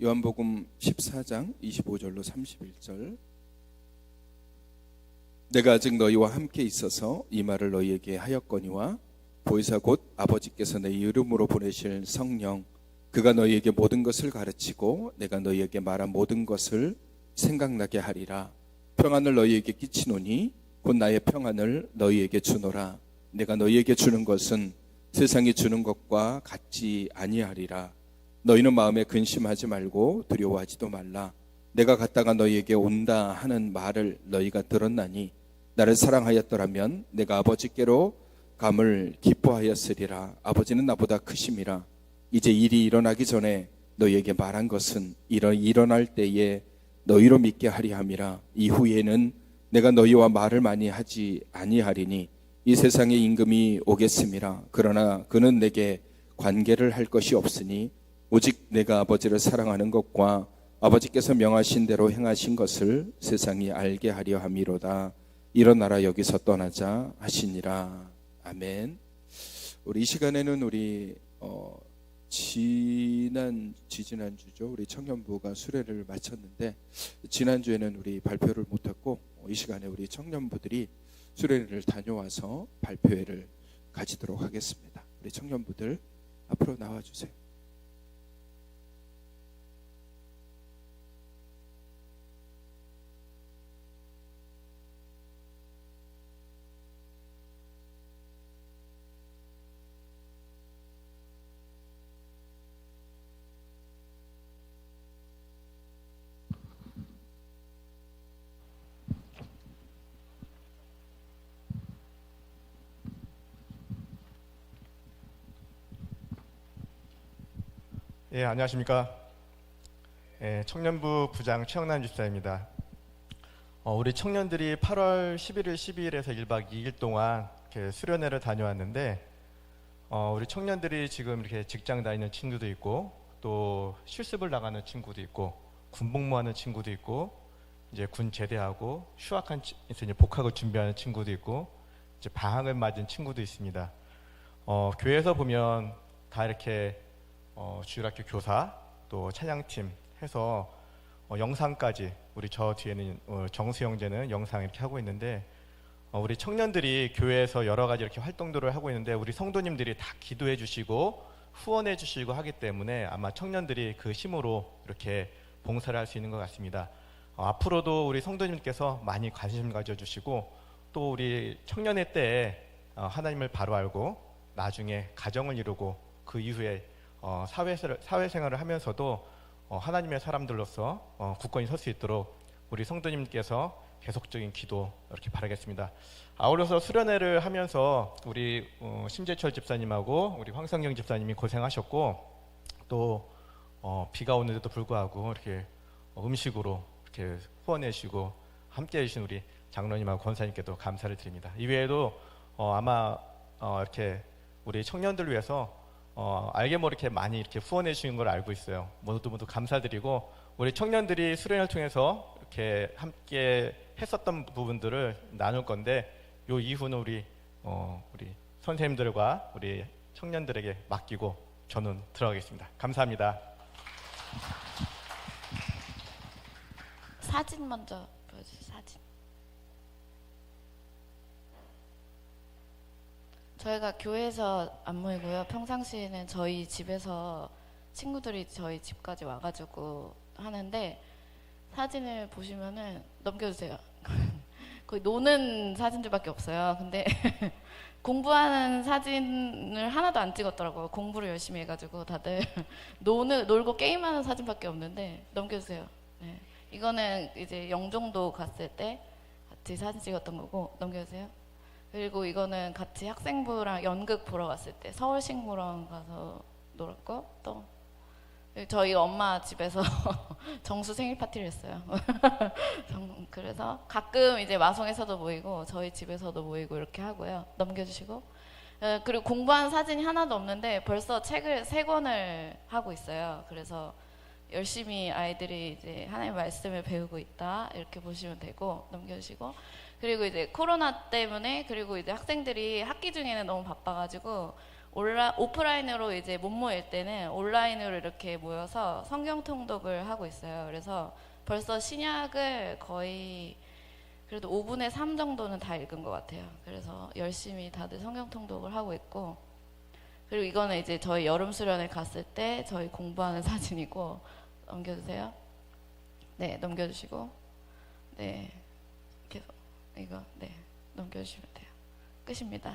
요한복음 14장 25절로 31절. 내가 아직 너희와 함께 있어서 이 말을 너희에게 하였거니와 보혜사 곧 아버지께서 내 이름으로 보내실 성령 그가 너희에게 모든 것을 가르치고 내가 너희에게 말한 모든 것을 생각나게 하리라. 평안을 너희에게 끼치노니 곧 나의 평안을 너희에게 주노라. 내가 너희에게 주는 것은 세상이 주는 것과 같지 아니하리라. 너희는 마음에 근심하지 말고 두려워하지도 말라. 내가 갔다가 너희에게 온다 하는 말을 너희가 들었나니 나를 사랑하였더라면 내가 아버지께로 감을 기뻐하였으리라. 아버지는 나보다 크심이라. 이제 일이 일어나기 전에 너희에게 말한 것은 일어날 때에 너희로 믿게 하리 함이라. 이후에는 내가 너희와 말을 많이 하지 아니하리니 이 세상의 임금이 오겠음이라. 그러나 그는 내게 관계를 할 것이 없으니 오직 내가 아버지를 사랑하는 것과 아버지께서 명하신 대로 행하신 것을 세상이 알게 하려 함이로다. 일어나라 여기서 떠나자 하시니라. 아멘. 우리 이 시간에는 우리 지난주죠. 우리 청년부가 수련회를 마쳤는데 지난주에는 우리 발표를 못했고 이 시간에 우리 청년부들이 수련회를 다녀와서 발표회를 가지도록 하겠습니다. 우리 청년부들 앞으로 나와주세요. 예, 안녕하십니까. 청년부 부장 최영남 집사입니다. 우리 청년들이 8월 11일, 12일에서 1박 2일 동안 이렇게 수련회를 다녀왔는데, 우리 청년들이 지금 이렇게 직장 다니는 친구도 있고, 또 실습을 나가는 친구도 있고, 군복무하는 친구도 있고, 이제 군 제대하고 휴학한 이제 복학을 준비하는 친구도 있고, 이제 방학을 맞은 친구도 있습니다. 교회에서 보면 다 이렇게 주일학교 교사 또 찬양팀 해서 영상까지 우리 저 뒤에는 정수 형제는 영상 이렇게 하고 있는데 우리 청년들이 교회에서 여러 가지 이렇게 활동들을 하고 있는데 우리 성도님들이 다 기도해 주시고 후원해 주시고 하기 때문에 아마 청년들이 그 힘으로 이렇게 봉사를 할 수 있는 것 같습니다. 앞으로도 우리 성도님께서 많이 관심 가져주시고 또 우리 청년의 때에 하나님을 바로 알고 나중에 가정을 이루고 그 이후에 사회생활을 하면서도 하나님의 사람들로서 굳건히 설 수 있도록 우리 성도님께서 계속적인 기도 이렇게 바라겠습니다. 아울러서 수련회를 하면서 우리 심재철 집사님하고 우리 황성경 집사님이 고생하셨고 또 비가 오는데도 불구하고 이렇게 음식으로 이렇게 후원해 주시고 함께 해주신 우리 장로님하고 권사님께도 감사를 드립니다. 이외에도 아마 이렇게 우리 청년들 위해서 알게 모르게 많이 이렇게 후원해 주시는 걸 알고 있어요. 모두 감사드리고 우리 청년들이 수련회를 통해서 이렇게 함께 했었던 부분들을 나눌 건데 요 이후는 우리 선생님들과 우리 청년들에게 맡기고 저는 들어가겠습니다. 감사합니다. 사진 먼저 보여주세요. 사진. 저희가 교회에서 안 모이고요. 평상시에는 저희 집에서 친구들이 저희 집까지 와가지고 하는데 사진을 보시면은 넘겨주세요. 거의 노는 사진들밖에 없어요. 근데 공부하는 사진을 하나도 안 찍었더라고요. 공부를 열심히 해가지고 다들 놀고 게임하는 사진밖에 없는데 넘겨주세요. 네. 이거는 이제 영종도 갔을 때 같이 사진 찍었던 거고 넘겨주세요. 그리고 이거는 같이 학생부랑 연극 보러 갔을 때 서울식물원 가서 놀았고 또 저희 엄마 집에서 정수 생일 파티를 했어요. 그래서 가끔 이제 마성에서도 모이고 저희 집에서도 모이고 이렇게 하고요. 넘겨주시고 그리고 공부한 사진이 하나도 없는데 벌써 책을 3권을 하고 있어요. 그래서 열심히 아이들이 이제 하나님의 말씀을 배우고 있다 이렇게 보시면 되고 넘겨주시고 그리고 이제 코로나 때문에 그리고 이제 학생들이 학기 중에는 너무 바빠가지고 오프라인으로 이제 못 모일 때는 온라인으로 이렇게 모여서 성경 통독을 하고 있어요. 그래서 벌써 신약을 거의 그래도 5분의 3 정도는 다 읽은 것 같아요. 그래서 열심히 다들 성경 통독을 하고 있고, 그리고 이거는 이제 저희 여름 수련회 갔을 때 저희 공부하는 사진이고, 넘겨주세요. 네, 넘겨주시고, 네, 계속 이거 네 넘겨주시면 돼요. 끝입니다.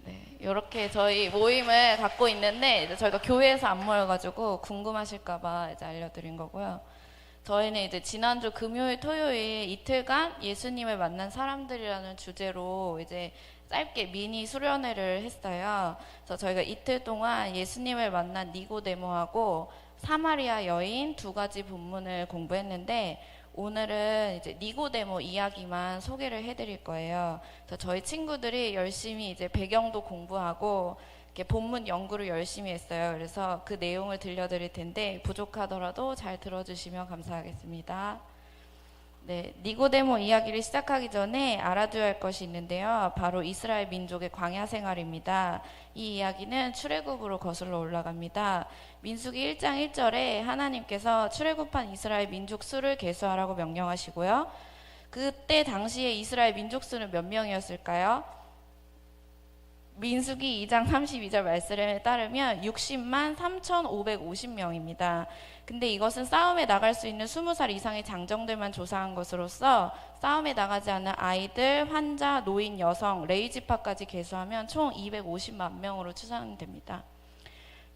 네, 이렇게 저희 모임을 갖고 있는데 이제 저희가 교회에서 안 모여가지고 궁금하실까봐 이제 알려드린 거고요. 저희는 이제 지난주 금요일, 토요일 이틀간 예수님을 만난 사람들이라는 주제로 이제 짧게 미니 수련회를 했어요. 그래서 저희가 이틀 동안 예수님을 만난 니고데모하고 사마리아 여인 두 가지 본문을 공부했는데, 오늘은 이제 니고데모 이야기만 소개를 해드릴 거예요. 그래서 저희 친구들이 열심히 이제 배경도 공부하고 이렇게 본문 연구를 열심히 했어요. 그래서 그 내용을 들려드릴 텐데 부족하더라도 잘 들어주시면 감사하겠습니다. 네, 니고데모 이야기를 시작하기 전에 알아둬야 할 것이 있는데요. 바로 이스라엘 민족의 광야 생활입니다. 이 이야기는 출애굽으로 거슬러 올라갑니다. 민수기 1장 1절에 하나님께서 출애굽한 이스라엘 민족 수를 계수하라고 명령하시고요. 그때 당시에 이스라엘 민족 수는 몇 명이었을까요? 민수기 2장 32절 말씀에 따르면 60만 3,550명입니다. 근데 이것은 싸움에 나갈 수 있는 20살 이상의 장정들만 조사한 것으로서 싸움에 나가지 않은 아이들, 환자, 노인, 여성, 레이지파까지 계수하면 총 250만 명으로 추산됩니다.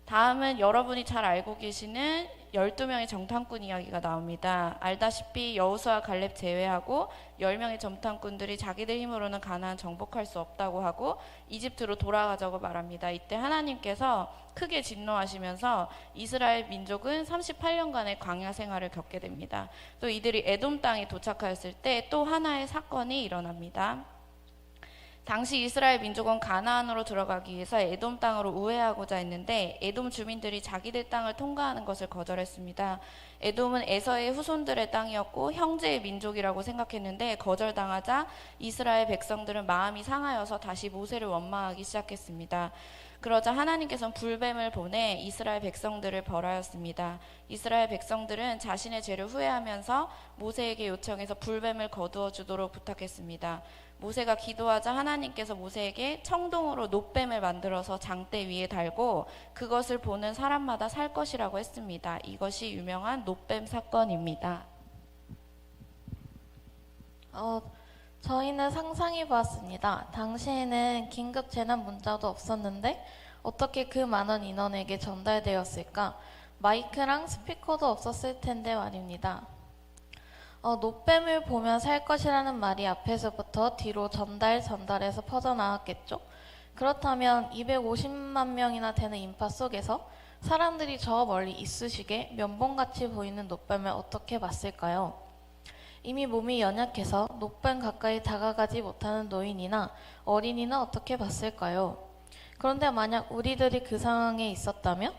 다음은 여러분이 잘 알고 계시는 12명의 정탐꾼 이야기가 나옵니다. 알다시피 여호수아 갈렙 제외하고 10명의 정탐꾼들이 자기들 힘으로는 가나안 정복할 수 없다고 하고 이집트로 돌아가자고 말합니다. 이때 하나님께서 크게 진노하시면서 이스라엘 민족은 38년간의 광야 생활을 겪게 됩니다. 또 이들이 에돔 땅에 도착하였을 때 또 하나의 사건이 일어납니다. 당시 이스라엘 민족은 가나안으로 들어가기 위해서 에돔 땅으로 우회하고자 했는데 에돔 주민들이 자기들 땅을 통과하는 것을 거절했습니다. 에돔은 에서의 후손들의 땅이었고 형제의 민족이라고 생각했는데 거절당하자 이스라엘 백성들은 마음이 상하여서 다시 모세를 원망하기 시작했습니다. 그러자 하나님께서는 불뱀을 보내 이스라엘 백성들을 벌하였습니다. 이스라엘 백성들은 자신의 죄를 후회하면서 모세에게 요청해서 불뱀을 거두어 주도록 부탁했습니다. 모세가 기도하자 하나님께서 모세에게 청동으로 놋뱀을 만들어서 장대 위에 달고 그것을 보는 사람마다 살 것이라고 했습니다. 이것이 유명한 놋뱀 사건입니다. 저희는 상상해 보았습니다. 당시에는 긴급 재난 문자도 없었는데 어떻게 그 많은 인원에게 전달되었을까? 마이크랑 스피커도 없었을 텐데 말입니다. 놋뱀을 보면 살 것이라는 말이 앞에서부터 뒤로 전달해서 퍼져나왔겠죠? 그렇다면 250만 명이나 되는 인파 속에서 사람들이 저 멀리 이쑤시개, 면봉같이 보이는 놋뱀을 어떻게 봤을까요? 이미 몸이 연약해서 놋뱀 가까이 다가가지 못하는 노인이나 어린이는 어떻게 봤을까요? 그런데 만약 우리들이 그 상황에 있었다면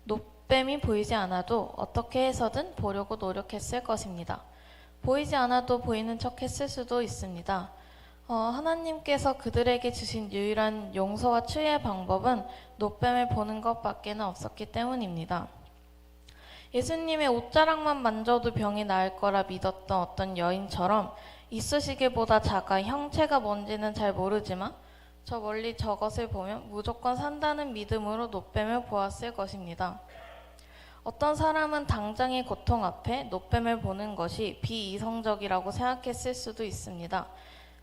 놋뱀이 보이지 않아도 어떻게 해서든 보려고 노력했을 것입니다. 보이지 않아도 보이는 척 했을 수도 있습니다. 하나님께서 그들에게 주신 유일한 용서와 치유의 방법은 놋뱀을 보는 것밖에는 없었기 때문입니다. 예수님의 옷자락만 만져도 병이 나을 거라 믿었던 어떤 여인처럼 이쑤시개보다 작아 형체가 뭔지는 잘 모르지만 저 멀리 저것을 보면 무조건 산다는 믿음으로 놋뱀을 보았을 것입니다. 어떤 사람은 당장의 고통 앞에 놋뱀을 보는 것이 비이성적이라고 생각했을 수도 있습니다.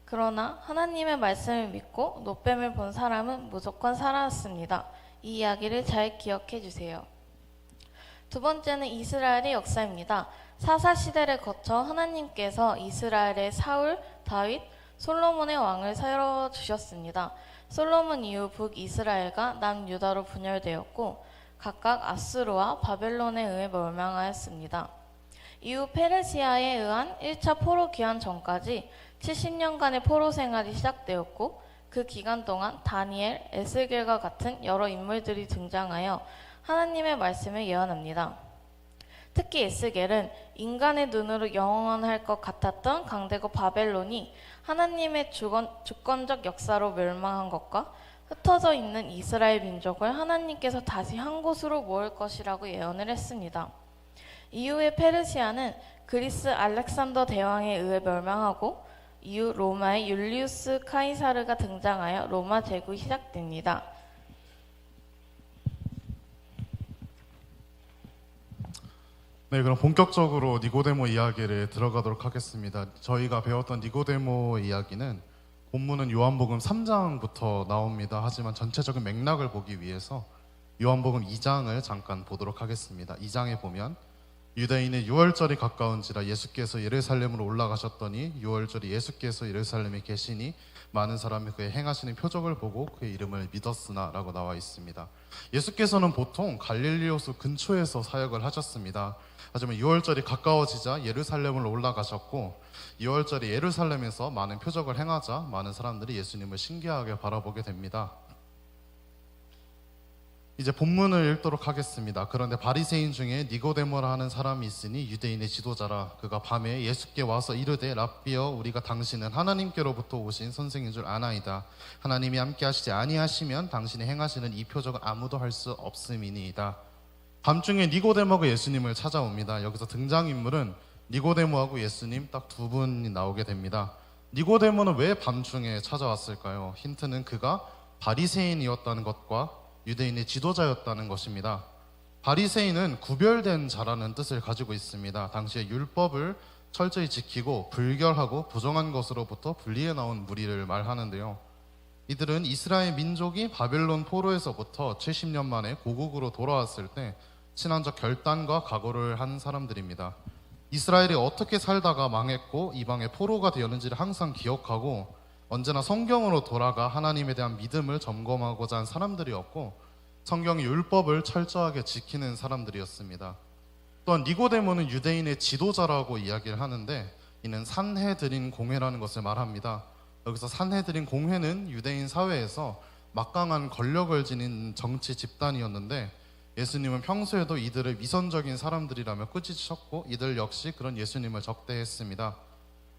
그러나 하나님의 말씀을 믿고 놋뱀을 본 사람은 무조건 살아났습니다. 이 이야기를 잘 기억해 주세요. 두 번째는 이스라엘의 역사입니다. 사사시대를 거쳐 하나님께서 이스라엘의 사울, 다윗, 솔로몬의 왕을 세워주셨습니다. 솔로몬 이후 북이스라엘과 남유다로 분열되었고 각각 아수르와 바벨론에 의해 멸망하였습니다. 이후 페르시아에 의한 1차 포로 귀환 전까지 70년간의 포로 생활이 시작되었고 그 기간 동안 다니엘, 에스겔과 같은 여러 인물들이 등장하여 하나님의 말씀을 예언합니다. 특히 에스겔은 인간의 눈으로 영원할 것 같았던 강대국 바벨론이 하나님의 주권적 역사로 멸망한 것과 흩어져 있는 이스라엘 민족을 하나님께서 다시 한 곳으로 모을 것이라고 예언을 했습니다. 이후에 페르시아는 그리스 알렉산더 대왕에 의해 멸망하고 이후 로마의 율리우스 카이사르가 등장하여 로마 제국이 시작됩니다. 네, 그럼 본격적으로 니고데모 이야기를 들어가도록 하겠습니다. 저희가 배웠던 니고데모 이야기는 본문은 요한복음 3장부터 나옵니다. 하지만 전체적인 맥락을 보기 위해서 요한복음 2장을 잠깐 보도록 하겠습니다. 2장에 보면 유대인의 유월절이 가까운지라 예수께서 예루살렘으로 올라가셨더니 유월절이 예수께서 예루살렘에 계시니 많은 사람이 그의 행하시는 표적을 보고 그의 이름을 믿었으나 라고 나와 있습니다. 예수께서는 보통 갈릴리 호수 근처에서 사역을 하셨습니다. 하지만 유월절이 가까워지자 예루살렘으로 올라가셨고 유월절에 예루살렘에서 많은 표적을 행하자 많은 사람들이 예수님을 신기하게 바라보게 됩니다. 이제 본문을 읽도록 하겠습니다. 그런데 바리새인 중에 니고데모라 하는 사람이 있으니 유대인의 지도자라. 그가 밤에 예수께 와서 이르되 랍비여 우리가 당신은 하나님께로부터 오신 선생인 줄 아나이다. 하나님이 함께 하시지 아니하시면 당신이 행하시는 이 표적은 아무도 할 수 없음이니이다. 밤중에 니고데모가 예수님을 찾아옵니다. 여기서 등장인물은 니고데모하고 예수님 딱 두 분이 나오게 됩니다. 니고데모는 왜 밤중에 찾아왔을까요? 힌트는 그가 바리새인이었다는 것과 유대인의 지도자였다는 것입니다. 바리새인은 구별된 자라는 뜻을 가지고 있습니다. 당시에 율법을 철저히 지키고 불결하고 부정한 것으로부터 분리해 나온 무리를 말하는데요. 이들은 이스라엘 민족이 바벨론 포로에서부터 70년 만에 고국으로 돌아왔을 때 신앙적 결단과 각오를 한 사람들입니다. 이스라엘이 어떻게 살다가 망했고 이방의 포로가 되었는지를 항상 기억하고 언제나 성경으로 돌아가 하나님에 대한 믿음을 점검하고자 한 사람들이었고 성경의 율법을 철저하게 지키는 사람들이었습니다. 또한 니고데모는 유대인의 지도자라고 이야기를 하는데 이는 산헤드린 공회라는 것을 말합니다. 여기서 산헤드린 공회는 유대인 사회에서 막강한 권력을 지닌 정치 집단이었는데 예수님은 평소에도 이들을 위선적인 사람들이라며 꾸짖으셨고 이들 역시 그런 예수님을 적대했습니다.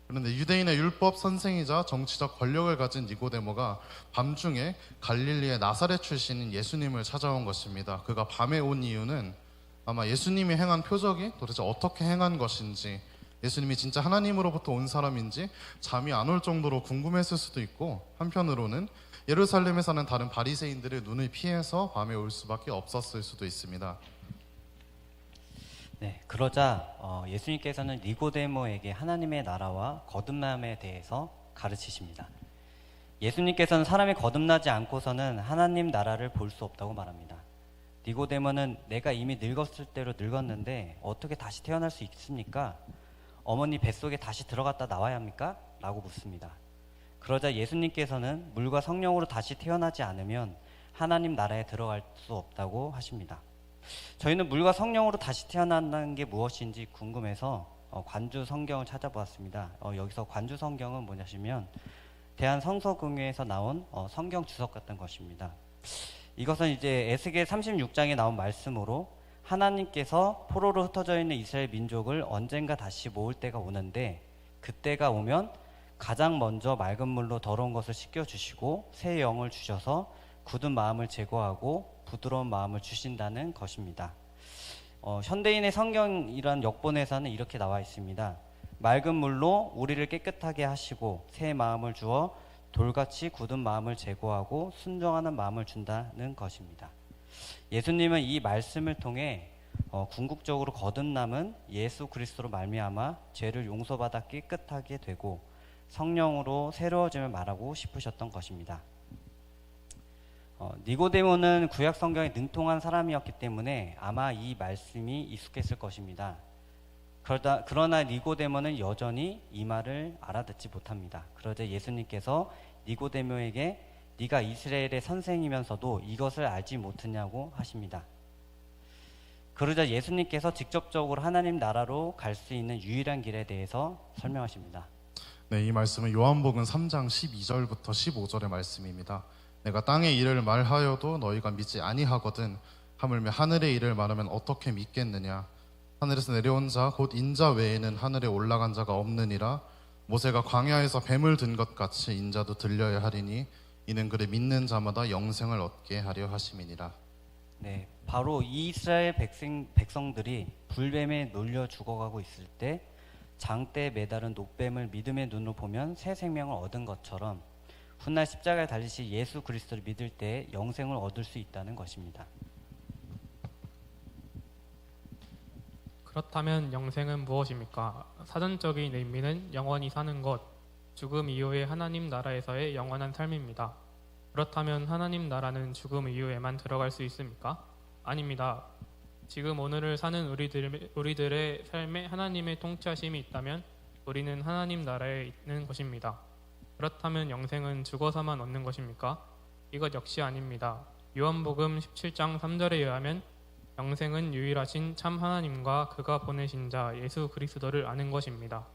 그런데 유대인의 율법 선생이자 정치적 권력을 가진 니고데모가 밤중에 갈릴리의 나사렛 출신인 예수님을 찾아온 것입니다. 그가 밤에 온 이유는 아마 예수님이 행한 표적이 도대체 어떻게 행한 것인지, 예수님이 진짜 하나님으로부터 온 사람인지 잠이 안 올 정도로 궁금했을 수도 있고, 한편으로는 예루살렘에 사는 다른 바리새인들의 눈을 피해서 밤에 올 수밖에 없었을 수도 있습니다. 네, 그러자 예수님께서는 니고데모에게 하나님의 나라와 거듭남에 대해서 가르치십니다. 예수님께서는 사람이 거듭나지 않고서는 하나님 나라를 볼 수 없다고 말합니다. 니고데모는 내가 이미 늙었을 대로 늙었는데 어떻게 다시 태어날 수 있습니까? 어머니 뱃속에 다시 들어갔다 나와야 합니까? 라고 묻습니다. 그러자 예수님께서는 물과 성령으로 다시 태어나지 않으면 하나님 나라에 들어갈 수 없다고 하십니다. 저희는 물과 성령으로 다시 태어난다는 게 무엇인지 궁금해서 관주 성경을 찾아보았습니다. 여기서 관주 성경은 뭐냐시면 대한성서공회에서 나온 성경 주석 같은 것입니다. 이것은 이제 에스겔 36장에 나온 말씀으로 하나님께서 포로로 흩어져 있는 이스라엘 민족을 언젠가 다시 모을 때가 오는데 그때가 오면 가장 먼저 맑은 물로 더러운 것을 씻겨주시고 새 영을 주셔서 굳은 마음을 제거하고 부드러운 마음을 주신다는 것입니다. 현대인의 성경이란 역본에서는 이렇게 나와 있습니다. 맑은 물로 우리를 깨끗하게 하시고 새 마음을 주어 돌같이 굳은 마음을 제거하고 순종하는 마음을 준다는 것입니다. 예수님은 이 말씀을 통해 궁극적으로 거듭남은 예수 그리스도로 말미암아 죄를 용서받아 깨끗하게 되고 성령으로 새로워짐을 말하고 싶으셨던 것입니다. 니고데모는 구약 성경에 능통한 사람이었기 때문에 아마 이 말씀이 익숙했을 것입니다. 그러나 니고데모는 여전히 이 말을 알아듣지 못합니다. 그러자 예수님께서 니고데모에게 네가 이스라엘의 선생이면서도 이것을 알지 못했냐고 하십니다. 그러자 예수님께서 직접적으로 하나님 나라로 갈 수 있는 유일한 길에 대해서 설명하십니다. 네, 이 말씀은 요한복음 3장 12절부터 15절의 말씀입니다. 내가 땅의 일을 말하여도 너희가 믿지 아니하거든 하물며 하늘의 일을 말하면 어떻게 믿겠느냐. 하늘에서 내려온 자 곧 인자 외에는 하늘에 올라간 자가 없느니라. 모세가 광야에서 뱀을 든 것 같이 인자도 들려야 하리니 이는 그를 믿는 자마다 영생을 얻게 하려 하심이니라. 네, 바로 이 이스라엘 백성들이 불뱀에 놀려 죽어가고 있을 때 장대에 매달은 노뱀을 믿음의 눈으로 보면 새 생명을 얻은 것처럼 훗날 십자가에 달리실 예수 그리스도를 믿을 때 영생을 얻을 수 있다는 것입니다. 그렇다면 영생은 무엇입니까? 사전적인 의미는 영원히 사는 것, 죽음 이후의 하나님 나라에서의 영원한 삶입니다. 그렇다면 하나님 나라는 죽음 이후에만 들어갈 수 있습니까? 아닙니다. 지금 오늘을 사는 우리들의 삶에 하나님의 통치하심이 있다면 우리는 하나님 나라에 있는 것입니다. 그렇다면 영생은 죽어서만 얻는 것입니까? 이것 역시 아닙니다. 요한복음 17장 3절에 의하면 영생은 유일하신 참 하나님과 그가 보내신 자 예수 그리스도를 아는 것입니다.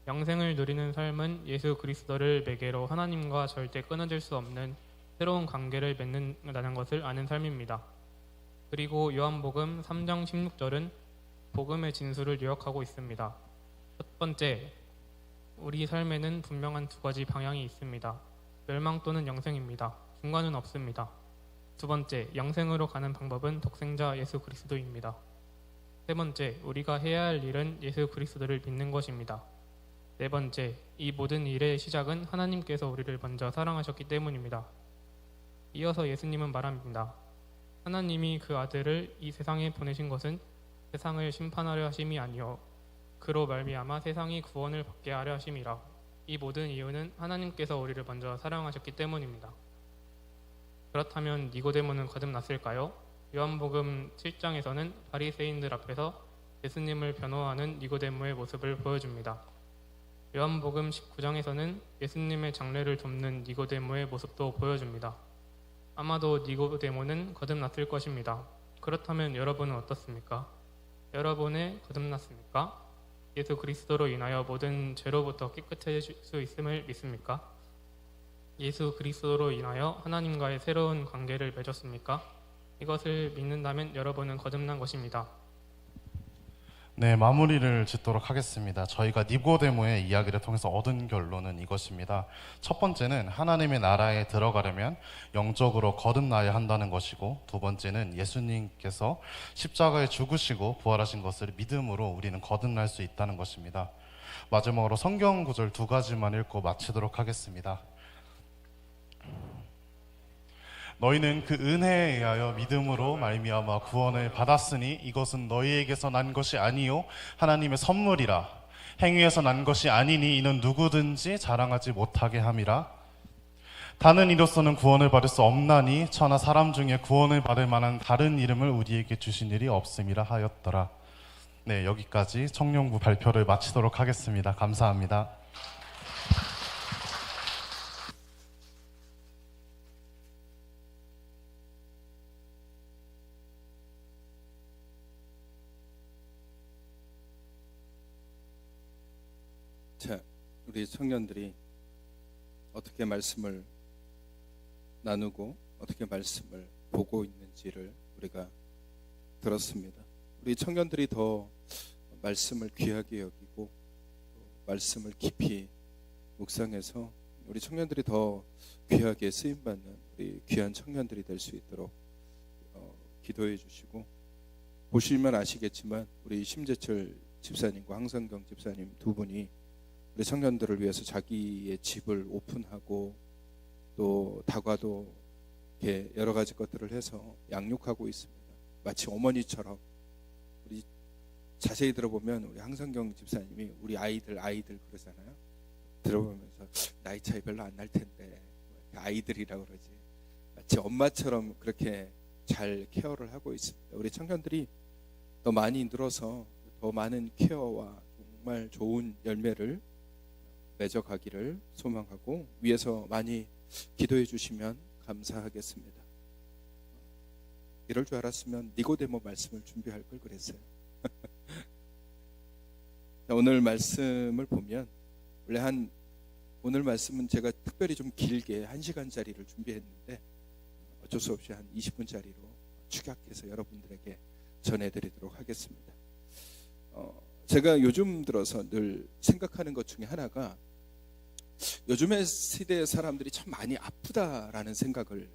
영생을 누리는 삶은 예수 그리스도를 매개로 하나님과 절대 끊어질 수 없는 새로운 관계를 맺는다는 것을 아는 삶입니다. 그리고 요한복음 3장 16절은 복음의 진수를 요약하고 있습니다. 첫 번째, 우리 삶에는 분명한 두 가지 방향이 있습니다. 멸망 또는 영생입니다. 중간은 없습니다. 두 번째, 영생으로 가는 방법은 독생자 예수 그리스도입니다. 세 번째, 우리가 해야 할 일은 예수 그리스도를 믿는 것입니다. 네 번째, 이 모든 일의 시작은 하나님께서 우리를 먼저 사랑하셨기 때문입니다. 이어서 예수님은 말합니다. 하나님이 그 아들을 이 세상에 보내신 것은 세상을 심판하려 하심이 아니요 그로 말미암아 세상이 구원을 받게 하려 하심이라. 이 모든 이유는 하나님께서 우리를 먼저 사랑하셨기 때문입니다. 그렇다면 니고데모는 거듭났을까요? 요한복음 7장에서는 바리새인들 앞에서 예수님을 변호하는 니고데모의 모습을 보여줍니다. 요한복음 19장에서는 예수님의 장례를 돕는 니고데모의 모습도 보여줍니다. 아마도 니고데모는 거듭났을 것입니다. 그렇다면 여러분은 어떻습니까? 여러분의 거듭났습니까? 예수 그리스도로 인하여 모든 죄로부터 깨끗해질 수 있음을 믿습니까? 예수 그리스도로 인하여 하나님과의 새로운 관계를 맺었습니까? 이것을 믿는다면 여러분은 거듭난 것입니다. 네, 마무리를 짓도록 하겠습니다. 저희가 니고데모의 이야기를 통해서 얻은 결론은 이것입니다. 첫 번째는 하나님의 나라에 들어가려면 영적으로 거듭나야 한다는 것이고, 두 번째는 예수님께서 십자가에 죽으시고 부활하신 것을 믿음으로 우리는 거듭날 수 있다는 것입니다. 마지막으로 성경 구절 두 가지만 읽고 마치도록 하겠습니다. 너희는 그 은혜에 의하여 믿음으로 말미암아 구원을 받았으니 이것은 너희에게서 난 것이 아니요 하나님의 선물이라. 행위에서 난 것이 아니니 이는 누구든지 자랑하지 못하게 함이라. 다른 이로서는 구원을 받을 수 없나니 천하 사람 중에 구원을 받을 만한 다른 이름을 우리에게 주신 일이 없음이라 하였더라. 네, 여기까지 청년부 발표를 마치도록 하겠습니다. 감사합니다. 자, 우리 청년들이 어떻게 말씀을 나누고 어떻게 말씀을 보고 있는지를 우리가 들었습니다. 우리 청년들이 더 말씀을 귀하게 여기고 말씀을 깊이 묵상해서 우리 청년들이 더 귀하게 쓰임받는 우리 귀한 청년들이 될 수 있도록 기도해 주시고, 보시면 아시겠지만 우리 심재철 집사님과 황성경 집사님 두 분이 우리 청년들을 위해서 자기의 집을 오픈하고 또 다과도 이렇게 여러 가지 것들을 해서 양육하고 있습니다. 마치 어머니처럼. 우리 자세히 들어보면 우리 황성경 집사님이 우리 아이들 그러잖아요. 들어보면서 나이 차이 별로 안 날 텐데 아이들이라고 그러지. 마치 엄마처럼 그렇게 잘 케어를 하고 있습니다. 우리 청년들이 더 많이 늘어서 더 많은 케어와 정말 좋은 열매를 맺어가기를 소망하고 위에서 많이 기도해 주시면 감사하겠습니다. 이럴 줄 알았으면 니고데모 말씀을 준비할 걸 그랬어요. 오늘 말씀을 보면 원래 오늘 말씀은 제가 특별히 좀 길게 1시간짜리를 준비했는데 어쩔 수 없이 한 20분짜리로 축약해서 여러분들에게 전해드리도록 하겠습니다. 제가 요즘 들어서 늘 생각하는 것 중에 하나가 요즘의 시대의 사람들이 참 많이 아프다라는 생각을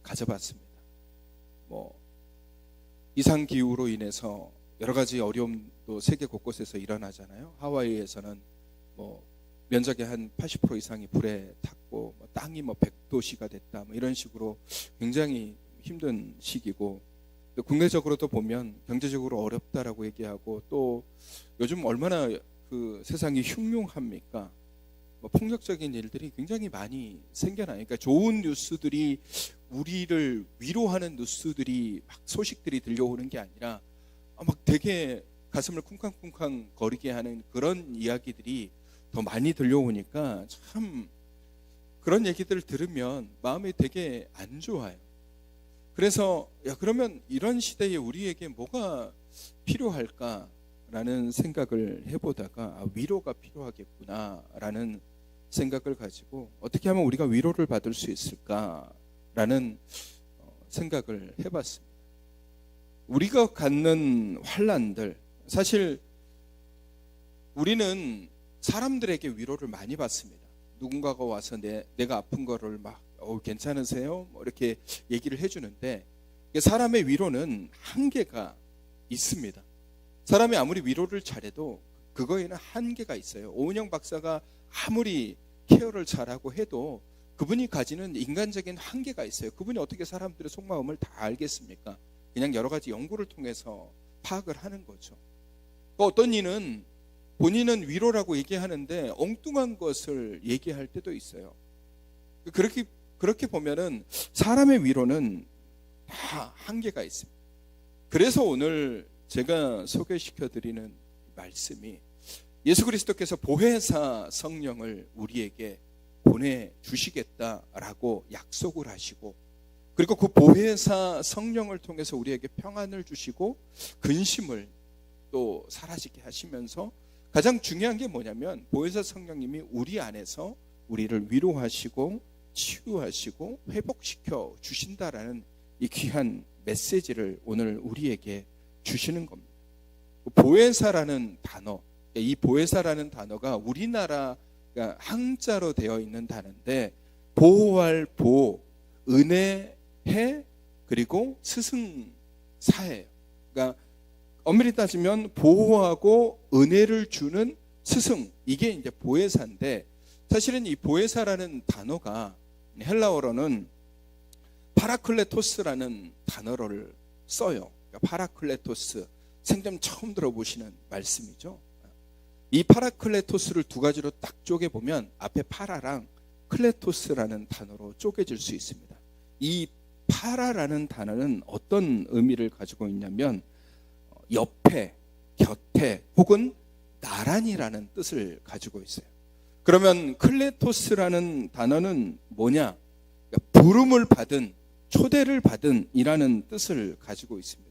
가져봤습니다. 뭐 이상 기후로 인해서 여러 가지 어려움도 세계 곳곳에서 일어나잖아요. 하와이에서는 뭐 면적의 한 80% 이상이 불에 탔고 뭐 땅이 뭐 100도씨가 됐다 뭐 이런 식으로 굉장히 힘든 시기고, 또 국내적으로도 보면 경제적으로 어렵다라고 얘기하고, 또 요즘 얼마나 그 세상이 흉흉합니까? 뭐 폭력적인 일들이 굉장히 많이 생겨나요. 그러니까 좋은 뉴스들이, 우리를 위로하는 뉴스들이 막 소식들이 들려오는 게 아니라 막 되게 가슴을 쿵쾅쿵쾅 거리게 하는 그런 이야기들이 더 많이 들려오니까 참 그런 얘기들을 들으면 마음이 되게 안 좋아요. 그래서 그러면 이런 시대에 우리에게 뭐가 필요할까라는 생각을 해보다가 위로가 필요하겠구나라는 생각을 가지고 어떻게 하면 우리가 위로를 받을 수 있을까라는 생각을 해봤습니다. 우리가 갖는 환난들, 사실 우리는 사람들에게 위로를 많이 받습니다. 누군가가 와서 내가 아픈 거를 막 괜찮으세요? 뭐 이렇게 얘기를 해주는데, 사람의 위로는 한계가 있습니다. 사람이 아무리 위로를 잘해도 그거에는 한계가 있어요. 오은영 박사가 아무리 케어를 잘하고 해도 그분이 가지는 인간적인 한계가 있어요. 그분이 어떻게 사람들의 속마음을 다 알겠습니까? 그냥 여러 가지 연구를 통해서 파악을 하는 거죠. 어떤 이는 본인은 위로라고 얘기하는데 엉뚱한 것을 얘기할 때도 있어요. 그렇게 보면은 사람의 위로는 다 한계가 있습니다. 그래서 오늘 제가 소개시켜드리는 말씀이, 예수 그리스도께서 보혜사 성령을 우리에게 보내주시겠다라고 약속을 하시고, 그리고 그 보혜사 성령을 통해서 우리에게 평안을 주시고 근심을 또 사라지게 하시면서, 가장 중요한 게 뭐냐면 보혜사 성령님이 우리 안에서 우리를 위로하시고 치유하시고 회복시켜 주신다라는 이 귀한 메시지를 오늘 우리에게 주시는 겁니다. 보혜사라는 단어, 이 보혜사라는 단어가 우리나라 한자로 되어 있는 단어인데, 보호할 보, 은혜해, 그리고 스승사예요. 그러니까 엄밀히 따지면 보호하고 은혜를 주는 스승, 이게 이제 보혜사인데, 사실은 이 보혜사라는 단어가 헬라어로는 파라클레토스라는 단어를 써요. 그러니까 파라클레토스, 생전 처음 들어보시는 말씀이죠. 이 파라클레토스를 두 가지로 딱 쪼개보면 앞에 파라랑 클레토스라는 단어로 쪼개질 수 있습니다. 이 파라라는 단어는 어떤 의미를 가지고 있냐면 옆에, 곁에, 혹은 나란히라는 뜻을 가지고 있어요. 그러면 클레토스라는 단어는 뭐냐? 그러니까 부름을 받은, 초대를 받은 이라는 뜻을 가지고 있습니다.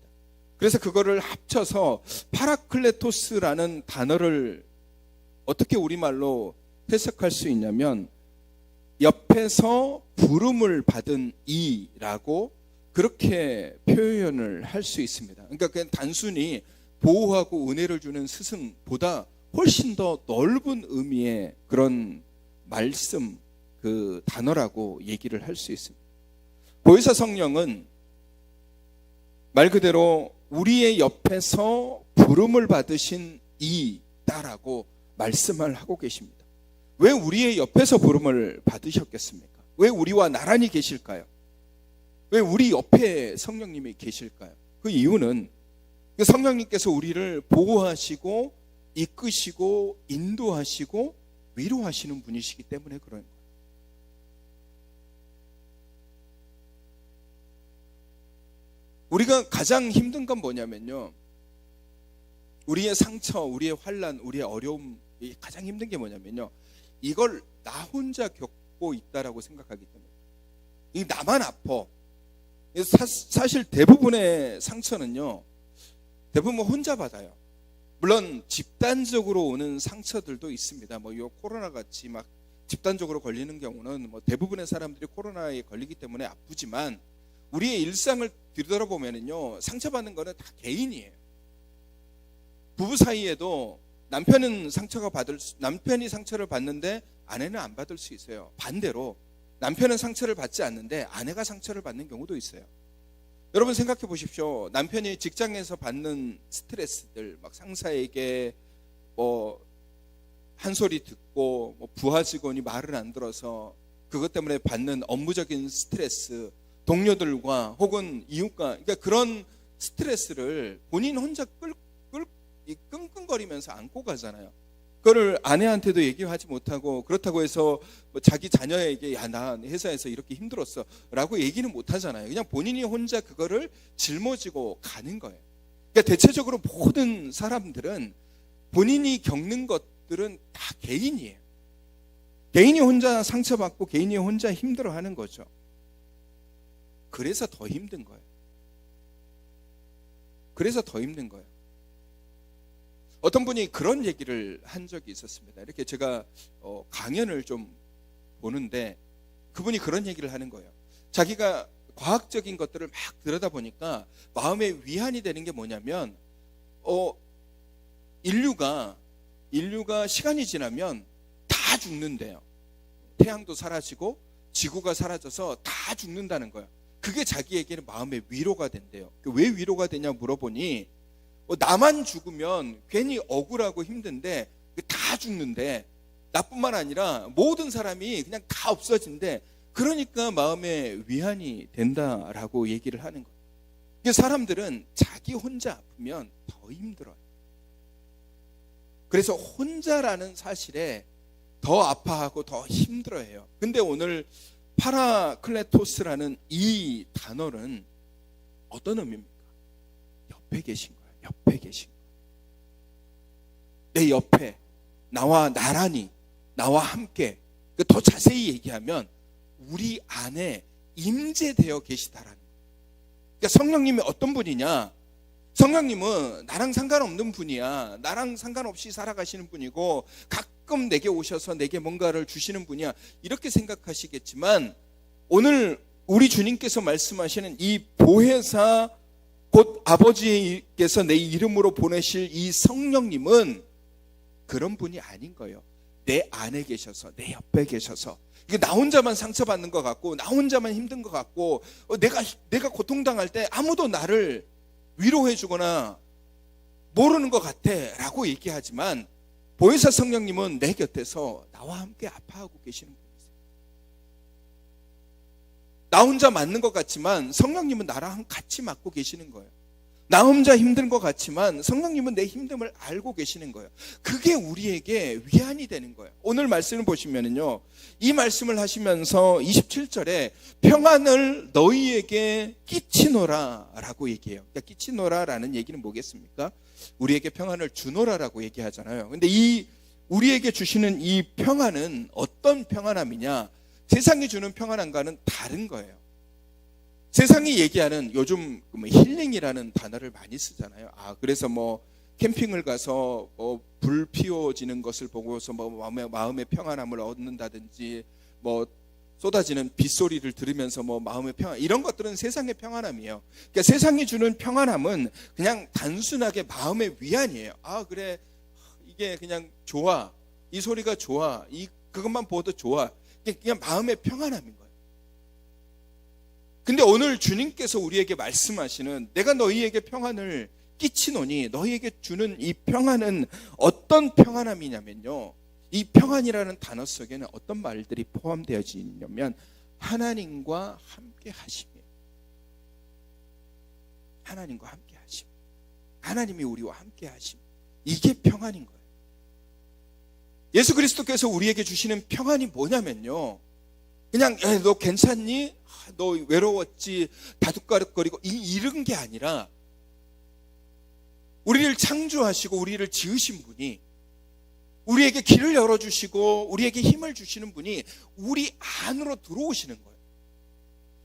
그래서 그거를 합쳐서 파라클레토스라는 단어를 어떻게 우리말로 해석할 수 있냐면, 옆에서 부름을 받은 이라고 그렇게 표현을 할 수 있습니다. 그러니까 그냥 단순히 보호하고 은혜를 주는 스승보다 훨씬 더 넓은 의미의 그런 말씀, 그 단어라고 얘기를 할 수 있습니다. 보혜사 성령은 말 그대로 우리의 옆에서 부름을 받으신 이다라고 말씀을 하고 계십니다. 왜 우리의 옆에서 부름을 받으셨겠습니까? 왜 우리와 나란히 계실까요? 왜 우리 옆에 성령님이 계실까요? 그 이유는 그 성령님께서 우리를 보호하시고 이끄시고 인도하시고 위로하시는 분이시기 때문에 그런 거예요. 우리가 가장 힘든 건 뭐냐면요, 우리의 상처, 우리의 환난, 우리의 어려움이 가장 힘든 게 뭐냐면요, 이걸 나 혼자 겪고 있다라고 생각하기 때문에. 이 나만 아파. 사실 대부분의 상처는요, 대부분 혼자 받아요. 물론 집단적으로 오는 상처들도 있습니다. 뭐 이 코로나 같이 막 집단적으로 걸리는 경우는 뭐 대부분의 사람들이 코로나에 걸리기 때문에 아프지만, 우리의 일상을 뒤돌아보면은요, 상처받는 거는 다 개인이에요. 부부 사이에도 남편이 상처를 받는데 아내는 안 받을 수 있어요. 반대로 남편은 상처를 받지 않는데 아내가 상처를 받는 경우도 있어요. 여러분 생각해 보십시오. 남편이 직장에서 받는 스트레스들, 막 상사에게 한 소리 듣고 부하 직원이 말을 안 들어서 그것 때문에 받는 업무적인 스트레스, 동료들과 혹은 이웃과, 그러니까 그런 스트레스를 본인 혼자 끙끙거리면서 안고 가잖아요. 그거를 아내한테도 얘기하지 못하고, 그렇다고 해서 자기 자녀에게 야, 나 회사에서 이렇게 힘들었어 라고 얘기는 못 하잖아요. 그냥 본인이 혼자 그거를 짊어지고 가는 거예요. 그러니까 대체적으로 모든 사람들은 본인이 겪는 것들은 다 개인이에요. 개인이 혼자 상처받고 개인이 혼자 힘들어하는 거죠. 그래서 더 힘든 거예요. 그래서 더 힘든 거예요. 어떤 분이 그런 얘기를 한 적이 있었습니다. 이렇게 제가 강연을 좀 보는데 그분이 그런 얘기를 하는 거예요. 자기가 과학적인 것들을 막 들여다보니까 마음에 위안이 되는 게 뭐냐면 인류가 시간이 지나면 다 죽는데요. 태양도 사라지고 지구가 사라져서 다 죽는다는 거예요. 그게 자기에게는 마음의 위로가 된대요. 왜 위로가 되냐 물어보니 나만 죽으면 괜히 억울하고 힘든데 다 죽는데 나뿐만 아니라 모든 사람이 그냥 다 없어진대. 그러니까 마음의 위안이 된다라고 얘기를 하는 거예요. 사람들은 자기 혼자 아프면 더 힘들어요. 그래서 혼자라는 사실에 더 아파하고 더 힘들어해요. 근데 오늘 파라클레토스라는 이 단어는 어떤 의미입니까? 옆에 계신 거예요. 옆에 계신 거예요. 내 옆에 나와 나란히 나와 함께, 더 자세히 얘기하면 우리 안에 임재되어 계시다라는 거예요. 그러니까 성령님이 어떤 분이냐? 성령님은 나랑 상관없는 분이야. 나랑 상관없이 살아가시는 분이고 가끔 내게 오셔서 내게 뭔가를 주시는 분이야. 이렇게 생각하시겠지만 오늘 우리 주님께서 말씀하시는 이 보혜사 곧 아버지께서 내 이름으로 보내실 이 성령님은 그런 분이 아닌 거예요. 내 안에 계셔서, 내 옆에 계셔서, 나 혼자만 상처받는 것 같고 나 혼자만 힘든 것 같고 내가 고통당할 때 아무도 나를 위로해 주거나 모르는 것 같아 라고 얘기하지만 보혜사 성령님은 내 곁에서 나와 함께 아파하고 계시는 분이세요. 나 혼자 맞는 것 같지만 성령님은 나랑 같이 맞고 계시는 거예요. 나 혼자 힘든 것 같지만 성령님은 내 힘듦을 알고 계시는 거예요. 그게 우리에게 위안이 되는 거예요. 오늘 말씀을 보시면은요, 이 말씀을 하시면서 27절에 평안을 너희에게 끼치노라 라고 얘기해요. 그러니까 끼치노라 라는 얘기는 뭐겠습니까? 우리에게 평안을 주노라라고 얘기하잖아요. 근데 이 우리에게 주시는 이 평안은 어떤 평안함이냐? 세상이 주는 평안함과는 다른 거예요. 세상이 얘기하는 요즘 힐링이라는 단어를 많이 쓰잖아요. 그래서 캠핑을 가서 불 피워지는 것을 보고서 마음의 평안함을 얻는다든지 쏟아지는 빗소리를 들으면서 마음의 평안, 이런 것들은 세상의 평안함이에요. 그러니까 세상이 주는 평안함은 그냥 단순하게 마음의 위안이에요. 그래, 이게 그냥 좋아, 이 소리가 좋아, 그것만 보도 좋아, 그냥 마음의 평안함인 거예요. 근데 오늘 주님께서 우리에게 말씀하시는 내가 너희에게 평안을 끼치노니 너희에게 주는 이 평안은 어떤 평안함이냐면요, 이 평안이라는 단어 속에는 어떤 말들이 포함되어져 있냐면 하나님과 함께 하심이에요. 하나님과 함께 하심, 하나님이 우리와 함께 하심, 이게 평안인 거예요. 예수 그리스도께서 우리에게 주시는 평안이 뭐냐면요, 그냥 너 괜찮니? 너 외로웠지? 다독거리고 이런 게 아니라 우리를 창조하시고 우리를 지으신 분이, 우리에게 길을 열어주시고 우리에게 힘을 주시는 분이 우리 안으로 들어오시는 거예요.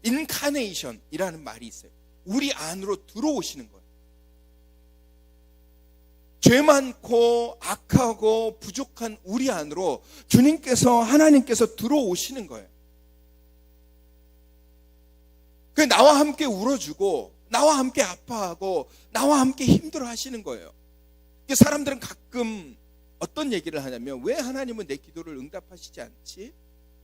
인카네이션이라는 말이 있어요. 우리 안으로 들어오시는 거예요. 죄 많고 악하고 부족한 우리 안으로 하나님께서 들어오시는 거예요. 나와 함께 울어주고 나와 함께 아파하고 나와 함께 힘들어 하시는 거예요. 사람들은 가끔 어떤 얘기를 하냐면, 왜 하나님은 내 기도를 응답하시지 않지?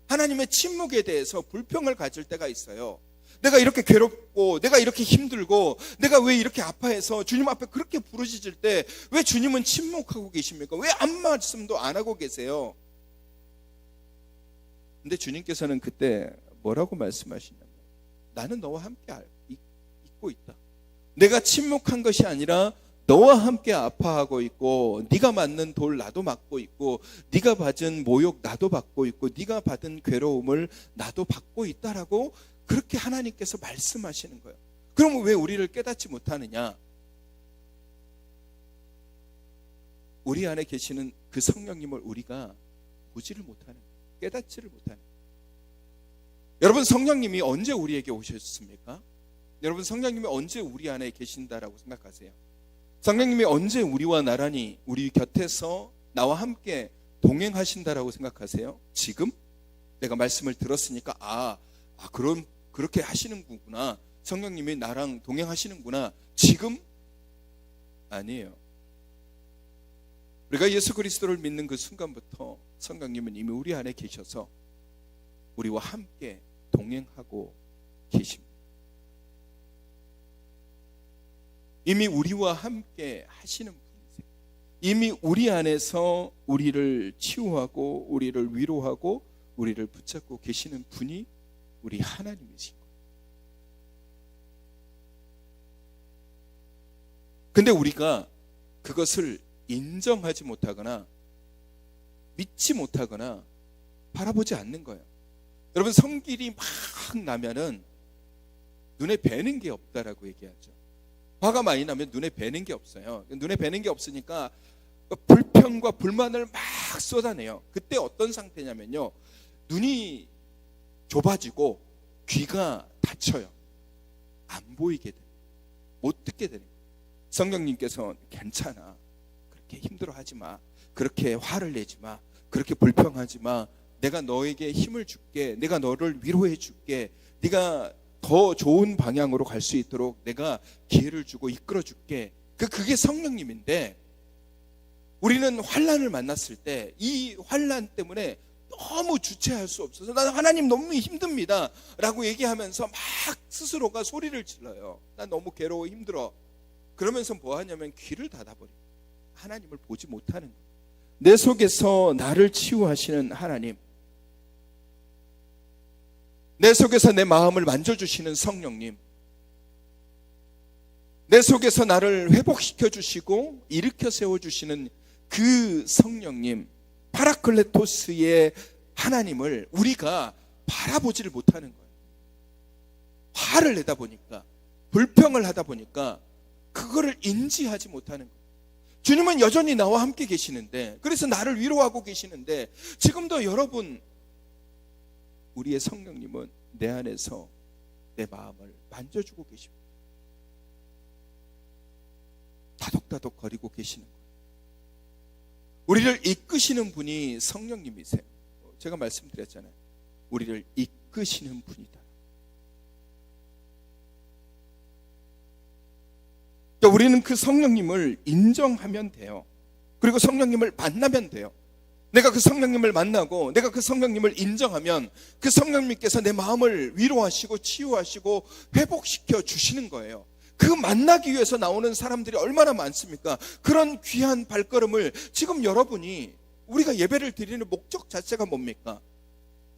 하나님의 침묵에 대해서 불평을 가질 때가 있어요. 내가 이렇게 괴롭고 내가 이렇게 힘들고 내가 왜 이렇게 아파해서 주님 앞에 그렇게 부르짖을 때 왜 주님은 침묵하고 계십니까? 왜 아무 말씀도 안 하고 계세요? 근데 주님께서는 그때 뭐라고 말씀하시냐면, 나는 너와 함께 있고 있다. 내가 침묵한 것이 아니라 너와 함께 아파하고 있고, 네가 맞는 돌 나도 맞고 있고, 네가 받은 모욕 나도 받고 있고, 네가 받은 괴로움을 나도 받고 있다라고 그렇게 하나님께서 말씀하시는 거예요. 그러면 왜 우리를 깨닫지 못하느냐? 우리 안에 계시는 그 성령님을 우리가 보지를 못하는 거예요. 깨닫지를 못하는 거예요. 여러분, 성령님이 언제 우리에게 오셨습니까? 여러분, 성령님이 언제 우리 안에 계신다라고 생각하세요? 성령님이 언제 우리와 나란히 우리 곁에서 나와 함께 동행하신다라고 생각하세요? 지금? 내가 말씀을 들었으니까 그럼 그렇게 하시는구나. 성령님이 나랑 동행하시는구나. 지금? 아니에요. 우리가 예수 그리스도를 믿는 그 순간부터 성령님은 이미 우리 안에 계셔서 우리와 함께 동행하고 계십니다. 이미 우리와 함께 하시는 분이세요. 이미 우리 안에서 우리를 치유하고 우리를 위로하고 우리를 붙잡고 계시는 분이 우리 하나님이신 거예요. 근데 우리가 그것을 인정하지 못하거나 믿지 못하거나 바라보지 않는 거예요. 여러분, 성길이 막 나면은 눈에 뵈는 게 없다라고 얘기하죠. 화가 많이 나면 눈에 뵈는 게 없어요. 눈에 뵈는 게 없으니까 불평과 불만을 막 쏟아내요. 그때 어떤 상태냐면요, 눈이 좁아지고 귀가 닫혀요. 안 보이게 돼요. 못 듣게 되는 거예요. 성령님께서 괜찮아, 그렇게 힘들어하지 마, 그렇게 화를 내지 마, 그렇게 불평하지 마, 내가 너에게 힘을 줄게, 내가 너를 위로해 줄게, 네가 더 좋은 방향으로 갈 수 있도록 내가 기회를 주고 이끌어 줄게. 그게 성령님인데, 우리는 환난을 만났을 때 이 환난 때문에 너무 주체할 수 없어서 나는 하나님 너무 힘듭니다 라고 얘기하면서 막 스스로가 소리를 질러요. 난 너무 괴로워, 힘들어. 그러면서 뭐 하냐면 귀를 닫아버려요. 하나님을 보지 못하는 거예요. 내 속에서 나를 치유하시는 하나님, 내 속에서 내 마음을 만져주시는 성령님, 내 속에서 나를 회복시켜 주시고 일으켜 세워주시는 그 성령님, 파라클레토스의 하나님을 우리가 바라보지를 못하는 거예요. 화를 내다 보니까, 불평을 하다 보니까 그거를 인지하지 못하는 거예요. 주님은 여전히 나와 함께 계시는데, 그래서 나를 위로하고 계시는데, 지금도 여러분, 우리의 성령님은 내 안에서 내 마음을 만져주고 계십니다. 다독다독 거리고 계시는 거예요. 우리를 이끄시는 분이 성령님이세요. 제가 말씀드렸잖아요. 우리를 이끄시는 분이다. 그러니까 우리는 그 성령님을 인정하면 돼요. 그리고 성령님을 만나면 돼요. 내가 그 성령님을 만나고 내가 그 성령님을 인정하면 그 성령님께서 내 마음을 위로하시고 치유하시고 회복시켜 주시는 거예요. 그 만나기 위해서 나오는 사람들이 얼마나 많습니까? 그런 귀한 발걸음을 지금 여러분이, 우리가 예배를 드리는 목적 자체가 뭡니까?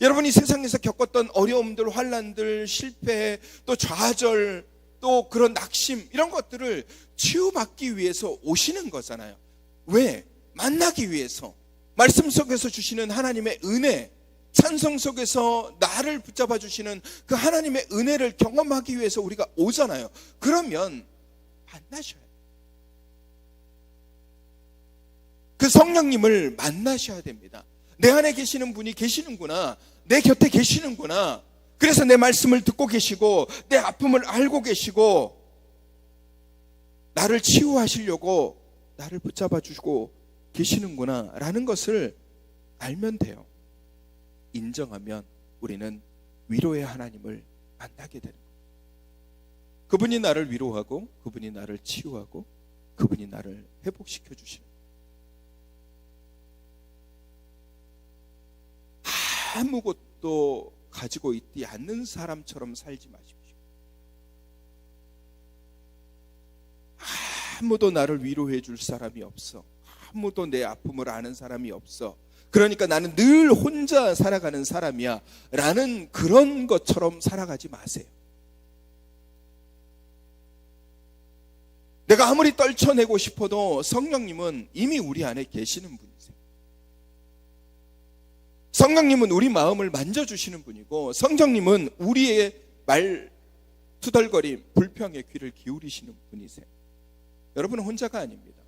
여러분이 세상에서 겪었던 어려움들, 환난들, 실패, 또 좌절, 또 그런 낙심, 이런 것들을 치유받기 위해서 오시는 거잖아요. 왜? 만나기 위해서. 말씀 속에서 주시는 하나님의 은혜, 찬송 속에서 나를 붙잡아 주시는 그 하나님의 은혜를 경험하기 위해서 우리가 오잖아요. 그러면 만나셔야 돼요. 그 성령님을 만나셔야 됩니다. 내 안에 계시는 분이 계시는구나, 내 곁에 계시는구나, 그래서 내 말씀을 듣고 계시고 내 아픔을 알고 계시고 나를 치유하시려고 나를 붙잡아 주시고 계시는구나 라는 것을 알면 돼요. 인정하면 우리는 위로의 하나님을 만나게 되는 거예요. 그분이 나를 위로하고 그분이 나를 치유하고 그분이 나를 회복시켜 주시는 거예요. 아무것도 가지고 있지 않는 사람처럼 살지 마십시오. 아무도 나를 위로해 줄 사람이 없어. 아무도 내 아픔을 아는 사람이 없어. 그러니까 나는 늘 혼자 살아가는 사람이야 라는 그런 것처럼 살아가지 마세요. 내가 아무리 떨쳐내고 싶어도 성령님은 이미 우리 안에 계시는 분이세요. 성령님은 우리 마음을 만져주시는 분이고, 성령님은 우리의 말 투덜거림, 불평에 귀를 기울이시는 분이세요. 여러분은 혼자가 아닙니다.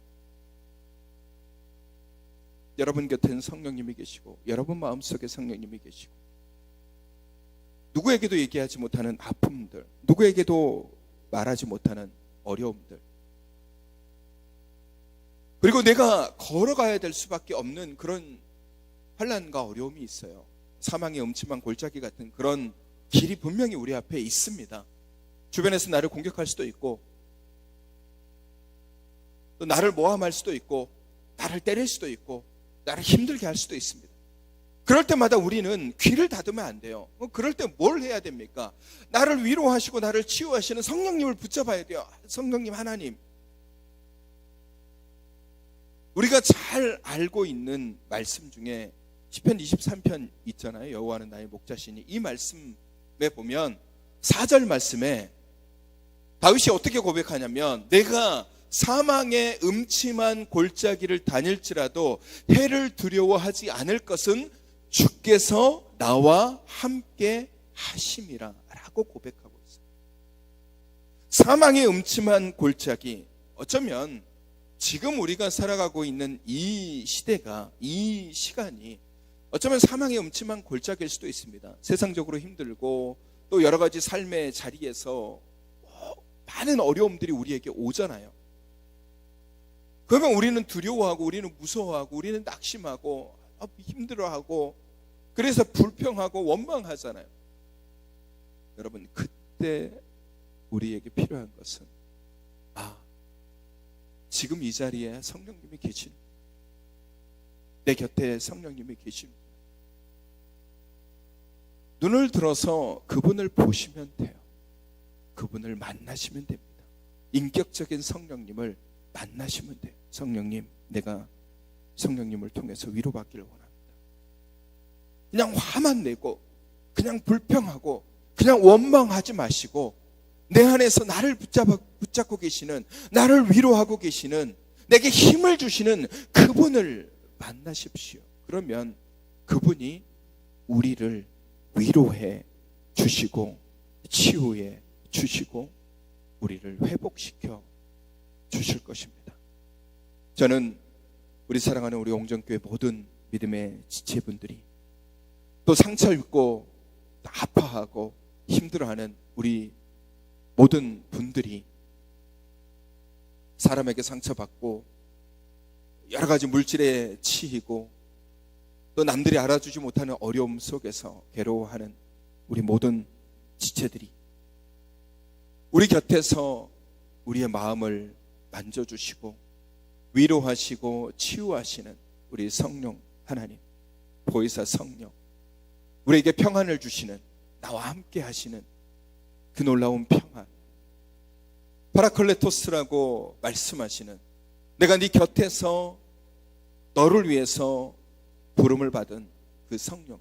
여러분 곁에는 성령님이 계시고, 여러분 마음속에 성령님이 계시고, 누구에게도 얘기하지 못하는 아픔들, 누구에게도 말하지 못하는 어려움들, 그리고 내가 걸어가야 될 수밖에 없는 그런 환난과 어려움이 있어요. 사망의 음침한 골짜기 같은 그런 길이 분명히 우리 앞에 있습니다. 주변에서 나를 공격할 수도 있고, 또 나를 모함할 수도 있고, 나를 때릴 수도 있고, 나를 힘들게 할 수도 있습니다. 그럴 때마다 우리는 귀를 닫으면 안 돼요. 그럴 때 뭘 해야 됩니까? 나를 위로하시고 나를 치유하시는 성령님을 붙잡아야 돼요. 성령님 하나님. 우리가 잘 알고 있는 말씀 중에 시편 23편 있잖아요. 여호와는 나의 목자시니. 이 말씀에 보면 4절 말씀에 다윗이 어떻게 고백하냐면, 내가 사망의 음침한 골짜기를 다닐지라도 해를 두려워하지 않을 것은 주께서 나와 함께 하심이라 라고 고백하고 있어요. 사망의 음침한 골짜기, 어쩌면 지금 우리가 살아가고 있는 이 시대가, 이 시간이 어쩌면 사망의 음침한 골짜기일 수도 있습니다. 세상적으로 힘들고 또 여러 가지 삶의 자리에서 많은 어려움들이 우리에게 오잖아요. 그러면 우리는 두려워하고, 우리는 무서워하고, 우리는 낙심하고, 힘들어하고, 그래서 불평하고 원망하잖아요. 여러분, 그때 우리에게 필요한 것은, 지금 이 자리에 성령님이 계신, 내 곁에 성령님이 계십니다. 눈을 들어서 그분을 보시면 돼요. 그분을 만나시면 됩니다. 인격적인 성령님을 만나시면 돼요. 성령님, 내가 성령님을 통해서 위로받기를 원합니다. 그냥 화만 내고, 그냥 불평하고, 그냥 원망하지 마시고, 내 안에서 나를 붙잡고 계시는, 나를 위로하고 계시는, 내게 힘을 주시는 그분을 만나십시오. 그러면 그분이 우리를 위로해 주시고, 치유해 주시고, 우리를 회복시켜 주실 것입니다. 저는 우리 사랑하는 우리 옹정교회 모든 믿음의 지체분들이, 또 상처 입고 아파하고 힘들어하는 우리 모든 분들이, 사람에게 상처받고 여러 가지 물질에 치이고 또 남들이 알아주지 못하는 어려움 속에서 괴로워하는 우리 모든 지체들이 우리 곁에서 우리의 마음을 만져주시고 위로하시고 치유하시는 우리 성령 하나님, 보혜사 성령, 우리에게 평안을 주시는, 나와 함께 하시는 그 놀라운 평안, 파라클레토스라고 말씀하시는, 내가 네 곁에서 너를 위해서 부름을 받은 그 성령,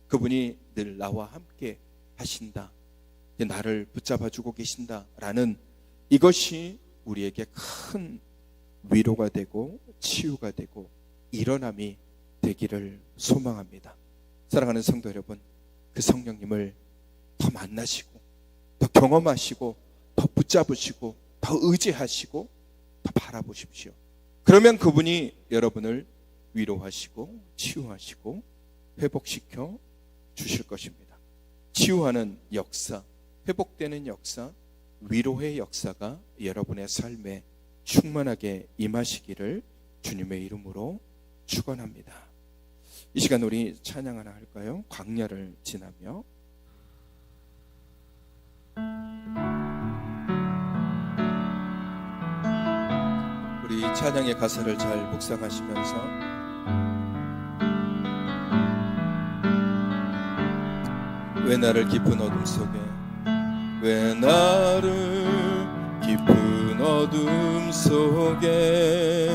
그분이 늘 나와 함께 하신다, 나를 붙잡아주고 계신다라는 이것이 우리에게 큰 위로가 되고 치유가 되고 일어남이 되기를 소망합니다. 사랑하는 성도 여러분, 그 성령님을 더 만나시고 더 경험하시고 더 붙잡으시고 더 의지하시고 더 바라보십시오. 그러면 그분이 여러분을 위로하시고 치유하시고 회복시켜 주실 것입니다. 치유하는 역사, 회복되는 역사, 위로의 역사가 여러분의 삶에 충만하게 임하시기를 주님의 이름으로 축원합니다. 이 시간 우리 찬양 하나 할까요? 광야를 지나며. 우리 찬양의 가사를 잘 묵상하시면서 왜 나를 깊은 어둠 속에, 왜 나를 깊은 어둠 속에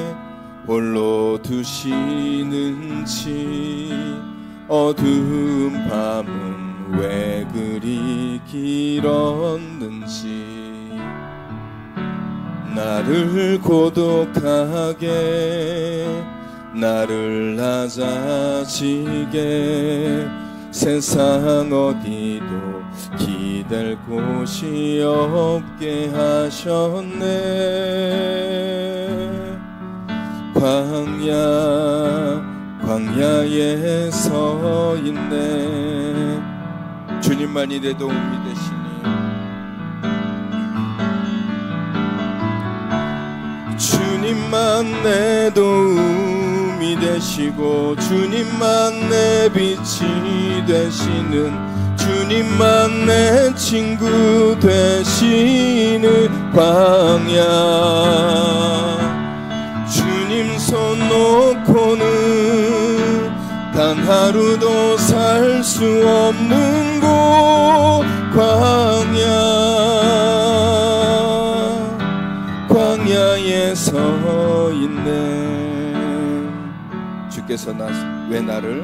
홀로 두시는지, 어두운 밤은 왜 그리 길었는지, 나를 고독하게, 나를 낮아지게, 세상 어디도 기댈 곳이 없게 하셨네. 광야에 서 있네. 주님만이 내 도움이 되시니, 주님만 내 도움이 되시고, 주님만 내 빛이 되시는, 주님만 내 친구 되시는 광야. 주님 손 놓고는 단 하루도 살 수 없는 곳, 광야에 서 있네. 주께서 왜 나를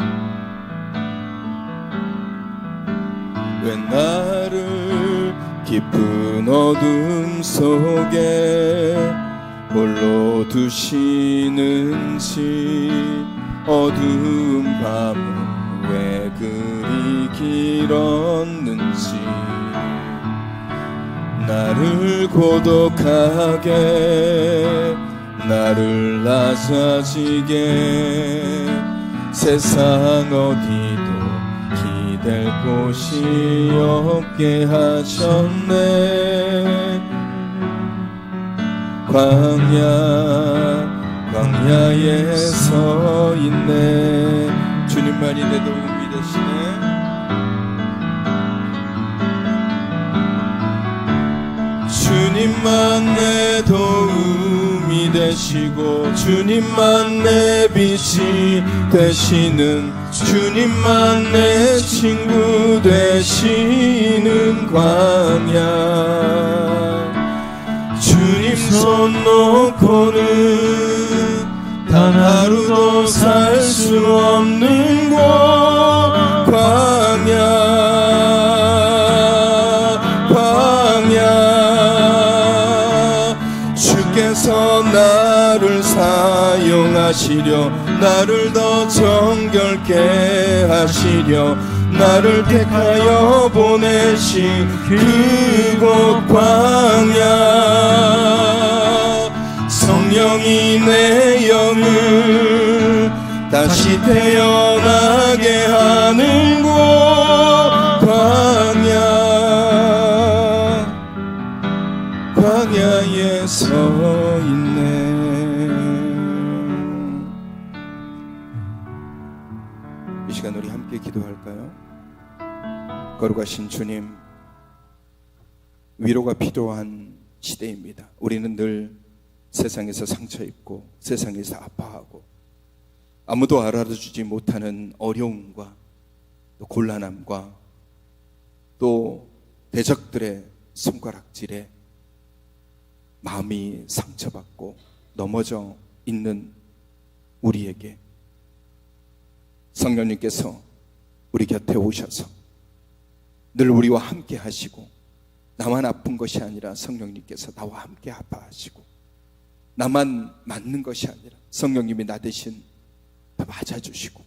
깊은 어둠 속에 홀로 두시는지, 어두운 밤은 왜 그리 길었는지, 나를 고독하게, 나를 낮아지게, 세상 어디도 기댈 곳이 없게 하셨네. 광야에 서 있네. 주님만이 내 도움이 되시네. 주님만 내 도움이 되시고, 주님만 내 빛이 되시는, 주님만 내 친구 되시는 광야. 주님 손 놓고는 단 하루도 살 수 없는 곳, 광야. 주께서 나를 사용하시려, 나를 더 정결케 하시려, 나를 택하여 보내신 그곳 광야. 성령이 내 영을 다시 태어나게 하는 곳, 광야에 서 있네. 이 시간 우리 함께 기도할까요? 거룩하신 주님, 위로가 필요한 시대입니다. 우리는 늘 세상에서 상처 입고, 세상에서 아파하고, 아무도 알아주지 못하는 어려움과 또 곤란함과 또 대적들의 손가락질에 마음이 상처받고 넘어져 있는 우리에게 성령님께서 우리 곁에 오셔서 늘 우리와 함께 하시고, 나만 아픈 것이 아니라 성령님께서 나와 함께 아파하시고, 나만 맞는 것이 아니라 성령님이 나 대신 다 맞아주시고,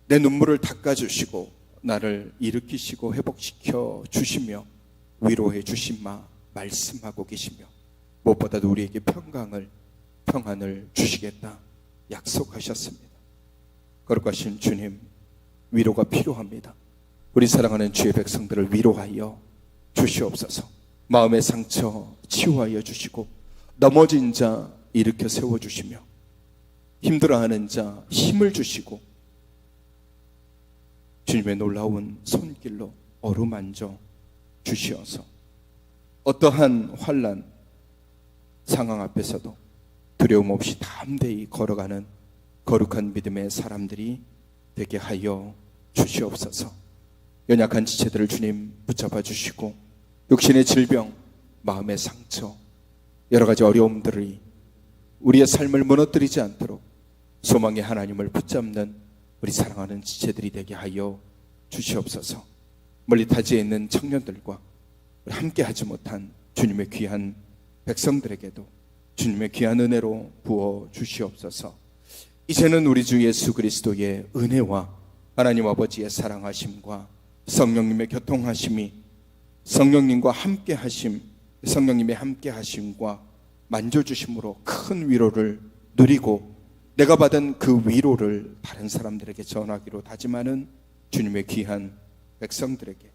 내 눈물을 닦아주시고, 나를 일으키시고 회복시켜 주시며 위로해 주시마 말씀하고 계시며, 무엇보다도 우리에게 평안을 주시겠다 약속하셨습니다. 거룩하신 주님, 위로가 필요합니다. 우리 사랑하는 주의 백성들을 위로하여 주시옵소서. 마음의 상처 치유하여 주시고, 넘어진 자 일으켜 세워주시며, 힘들어하는 자 힘을 주시고, 주님의 놀라운 손길로 어루만져 주시어서 어떠한 환난 상황 앞에서도 두려움 없이 담대히 걸어가는 거룩한 믿음의 사람들이 되게 하여 주시옵소서. 연약한 지체들을 주님 붙잡아 주시고 육신의 질병, 마음의 상처, 여러 가지 어려움들이 우리의 삶을 무너뜨리지 않도록 소망의 하나님을 붙잡는 우리 사랑하는 지체들이 되게 하여 주시옵소서. 멀리 타지에 있는 청년들과 우리 함께 하지 못한 주님의 귀한 백성들에게도 주님의 귀한 은혜로 부어 주시옵소서. 이제는 우리 주 예수 그리스도의 은혜와 하나님 아버지의 사랑하심과 성령님의 교통하심이 성령님과 함께 하심, 성령님의 함께 하심과 만져주심으로 큰 위로를 누리고 내가 받은 그 위로를 다른 사람들에게 전하기로 다짐하는 주님의 귀한 백성들에게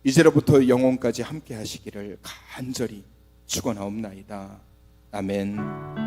이제로부터 영원까지 함께 하시기를 간절히 축원하옵나이다. 아멘.